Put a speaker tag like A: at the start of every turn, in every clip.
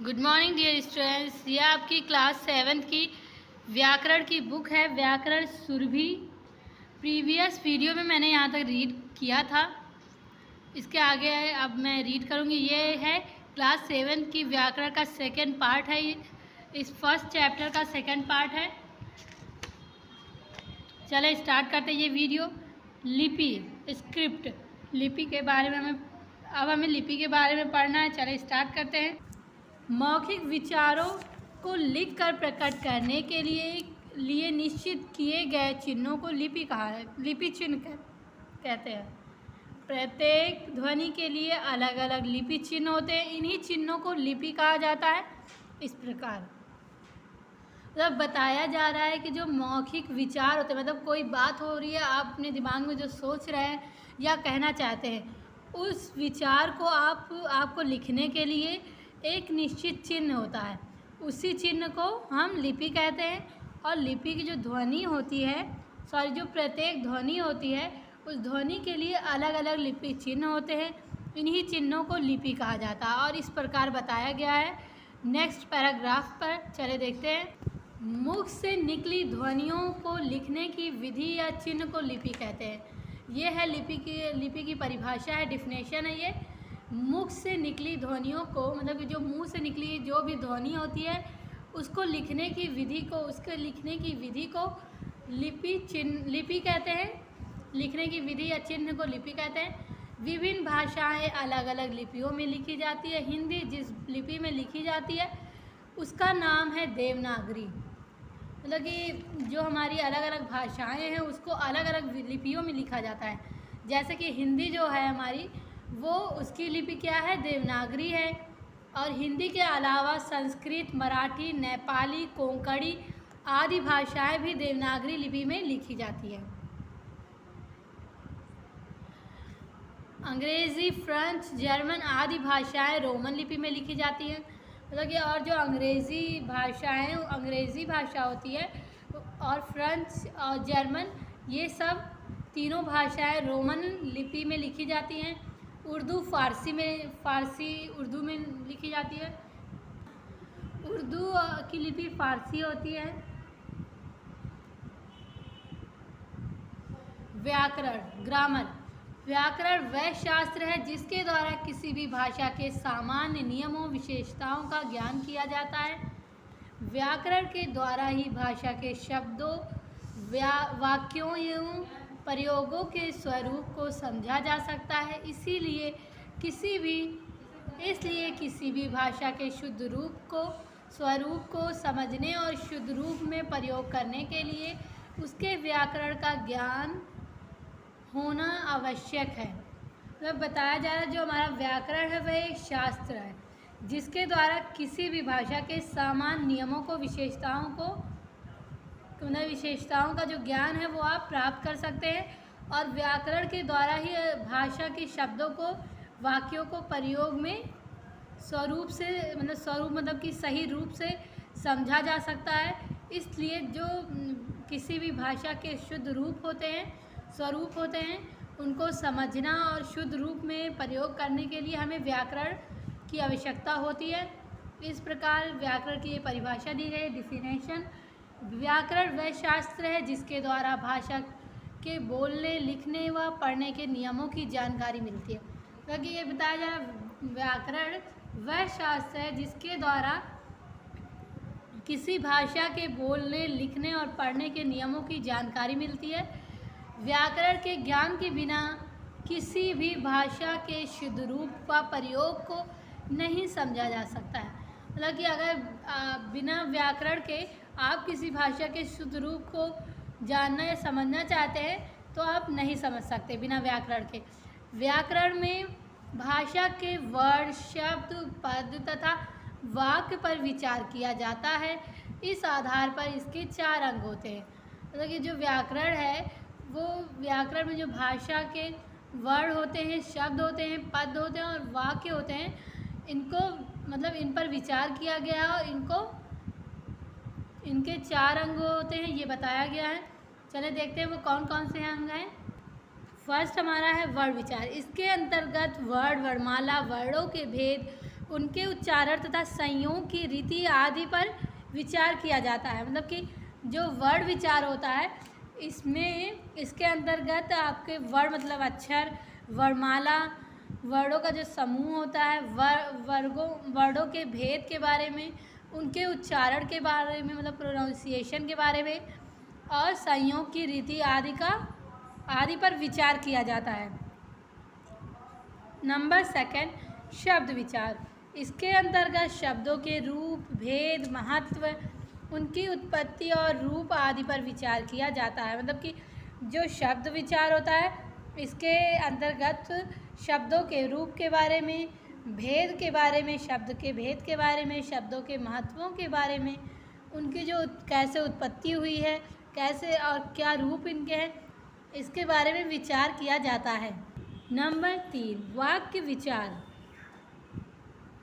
A: Good morning dear students. ये आपकी class 7 की व्याकरण की बुक है, व्याकरण सुरभि। प्रीवियस वीडियो में मैंने यहाँ तक रीड किया था, इसके आगे अब मैं रीड करूँगी। ये है क्लास 7 की व्याकरण का सेकंड पार्ट है, इस फर्स्ट चैप्टर का सेकंड पार्ट है। चले स्टार्ट करते हैं ये वीडियो। लिपि, स्क्रिप्ट, लिपि के बारे में हमें लिपि के बारे में पढ़ना है। चले स्टार्ट करते हैं। मौखिक विचारों को लिखकर प्रकट करने के लिए निश्चित किए गए चिन्हों को लिपि कहा है, लिपि चिन्ह कहते हैं। प्रत्येक ध्वनि के लिए अलग अलग लिपि चिन्ह होते हैं, इन्हीं चिन्हों को लिपि कहा जाता है। इस प्रकार मतलब बताया जा रहा है कि जो मौखिक विचार होते हैं, मतलब कोई बात हो रही है, आप अपने दिमाग में जो सोच रहे हैं या कहना चाहते हैं, उस विचार को आपको लिखने के लिए एक निश्चित चिन्ह होता है, उसी चिन्ह को हम लिपि कहते हैं। और लिपि की जो ध्वनि होती है, जो प्रत्येक ध्वनि होती है, उस ध्वनि के लिए अलग अलग लिपि चिन्ह होते हैं, इन्हीं चिन्हों को लिपि कहा जाता है। और इस प्रकार बताया गया है। नेक्स्ट पैराग्राफ पर चले देखते हैं। मुख से निकली ध्वनियों को लिखने की विधि या चिन्ह को लिपि कहते हैं। ये है लिपि की परिभाषा है, डिफिनेशन है ये। मुख से निकली ध्वनियों को, मतलब कि जो मुंह से निकली जो भी ध्वनि होती है, उसको लिखने की विधि को, उसके लिखने की विधि को लिपि कहते हैं। लिखने की विधि या चिन्ह को लिपि कहते हैं। विभिन्न भाषाएं अलग अलग लिपियों में लिखी जाती है। हिंदी जिस लिपि में लिखी जाती है उसका नाम है देवनागरी। मतलब कि जो हमारी अलग अलग भाषाएं हैं उसको अलग अलग लिपियों में लिखा जाता है। जैसे कि हिंदी जो है हमारी, वो उसकी लिपि क्या है, देवनागरी है। और हिंदी के अलावा संस्कृत, मराठी, नेपाली, कोंकणी आदि भाषाएं भी देवनागरी लिपि में लिखी जाती है। अंग्रेज़ी, फ्रेंच, जर्मन आदि भाषाएं रोमन लिपि में लिखी जाती हैं। मतलब कि और जो अंग्रेज़ी भाषाएं, अंग्रेज़ी भाषा होती है, और फ्रेंच और जर्मन, ये सब तीनों भाषाएं रोमन लिपि में लिखी जाती हैं। उर्दू उर्दू में लिखी जाती है। उर्दू की लिपि फारसी होती है। व्याकरण, ग्रामर। व्याकरण वह शास्त्र है जिसके द्वारा किसी भी भाषा के सामान्य नियमों, विशेषताओं का ज्ञान किया जाता है। व्याकरण के द्वारा ही भाषा के शब्दों, वाक्यों एवं प्रयोगों के स्वरूप को समझा जा सकता है। इसलिए किसी भी भाषा के शुद्ध स्वरूप को समझने और शुद्ध रूप में प्रयोग करने के लिए उसके व्याकरण का ज्ञान होना आवश्यक है। मतलब बताया जा रहा है जो हमारा व्याकरण है वह एक शास्त्र है जिसके द्वारा किसी भी भाषा के सामान्य नियमों को, विशेषताओं का जो ज्ञान है वो आप प्राप्त कर सकते हैं। और व्याकरण के द्वारा ही भाषा के शब्दों को, वाक्यों को प्रयोग में स्वरूप मतलब कि सही रूप से समझा जा सकता है। इसलिए जो किसी भी भाषा के शुद्ध रूप होते हैं, स्वरूप होते हैं, उनको समझना और शुद्ध रूप में प्रयोग करने के लिए हमें व्याकरण की आवश्यकता होती है। इस प्रकार व्याकरण की ये परिभाषा दी गई, डिफिनेशन। व्याकरण वह शास्त्र है जिसके द्वारा भाषा के बोलने, लिखने व पढ़ने के नियमों की जानकारी मिलती है। क्योंकि ये बताया जा रहा है व्याकरण वह शास्त्र है जिसके द्वारा किसी भाषा के बोलने, लिखने और पढ़ने के नियमों की जानकारी मिलती है। व्याकरण के ज्ञान के बिना किसी भी भाषा के शुद्ध रूप व प्रयोग को नहीं समझा जा सकता है। मतलब कि अगर बिना व्याकरण के आप किसी भाषा के शुद्ध रूप को जानना या समझना चाहते हैं तो आप नहीं समझ सकते बिना व्याकरण के। व्याकरण में भाषा के वर्ण, शब्द, पद तथा वाक्य पर विचार किया जाता है। इस आधार पर इसके 4 अंग होते हैं। मतलब कि जो व्याकरण है वो व्याकरण में जो भाषा के वर्ण होते हैं, शब्द होते हैं, पद होते हैं और वाक्य होते हैं, इनको मतलब इन पर विचार किया गया है और इनके 4 अंग होते हैं, ये बताया गया है। चले देखते हैं वो कौन कौन से अंग हैं। फर्स्ट हमारा है वर्ण विचार। इसके अंतर्गत वर्ण, वर्णमाला, वर्णों के भेद, उनके उच्चारण तथा संयोग की रीति आदि पर विचार किया जाता है। मतलब कि जो वर्ण विचार होता है इसमें इसके अंतर्गत आपके वर्ण मतलब अक्षर, वर्णमाला, वर्णों का जो समूह होता है, वर्णों के भेद के बारे में, उनके उच्चारण के बारे में मतलब प्रोनाउंसिएशन के बारे में और संयोग की रीति आदि पर विचार किया जाता है। नंबर 2 शब्द विचार। इसके अंतर्गत शब्दों के रूप, भेद, महत्व, उनकी उत्पत्ति और रूप आदि पर विचार किया जाता है। मतलब कि जो शब्द विचार होता है इसके अंतर्गत शब्दों के रूप के बारे में, भेद के बारे में, शब्द के भेद के बारे में, शब्दों के महत्वों के बारे में, उनकी जो कैसे उत्पत्ति हुई है, कैसे और क्या रूप इनके हैं, इसके बारे में विचार किया जाता है। नंबर 3 वाक्य विचार।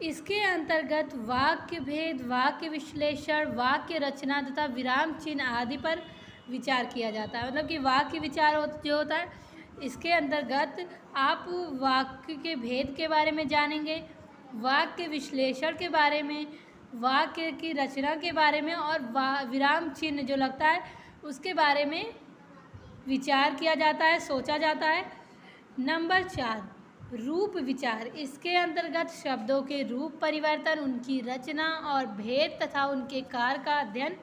A: इसके अंतर्गत वाक्य भेद, वाक्य विश्लेषण, वाक्य रचना तथा विराम चिन्ह आदि पर विचार किया जाता है। मतलब कि वाक्य विचार जो होता है इसके अंतर्गत आप वाक्य के भेद के बारे में जानेंगे, वाक्य विश्लेषण के बारे में, वाक्य की रचना के बारे में और विराम चिन्ह जो लगता है उसके बारे में विचार किया जाता है, सोचा जाता है। नंबर 4 रूप विचार। इसके अंतर्गत शब्दों के रूप परिवर्तन, उनकी रचना और भेद तथा उनके कार्य का अध्ययन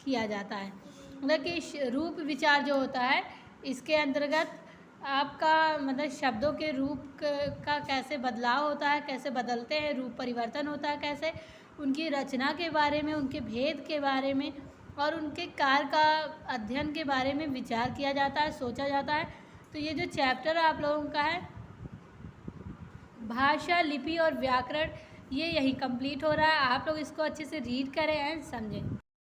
A: किया जाता है। मतलब कि रूप विचार जो होता है इसके अंतर्गत आपका मतलब शब्दों के रूप का कैसे बदलाव होता है, कैसे बदलते हैं, रूप परिवर्तन होता है कैसे, उनकी रचना के बारे में, उनके भेद के बारे में और उनके कार्य का अध्ययन के बारे में विचार किया जाता है, सोचा जाता है। तो ये जो चैप्टर आप लोगों का है भाषा, लिपि और व्याकरण, ये यही कंप्लीट हो रहा है। आप लोग इसको अच्छे से रीड करें एंड समझें।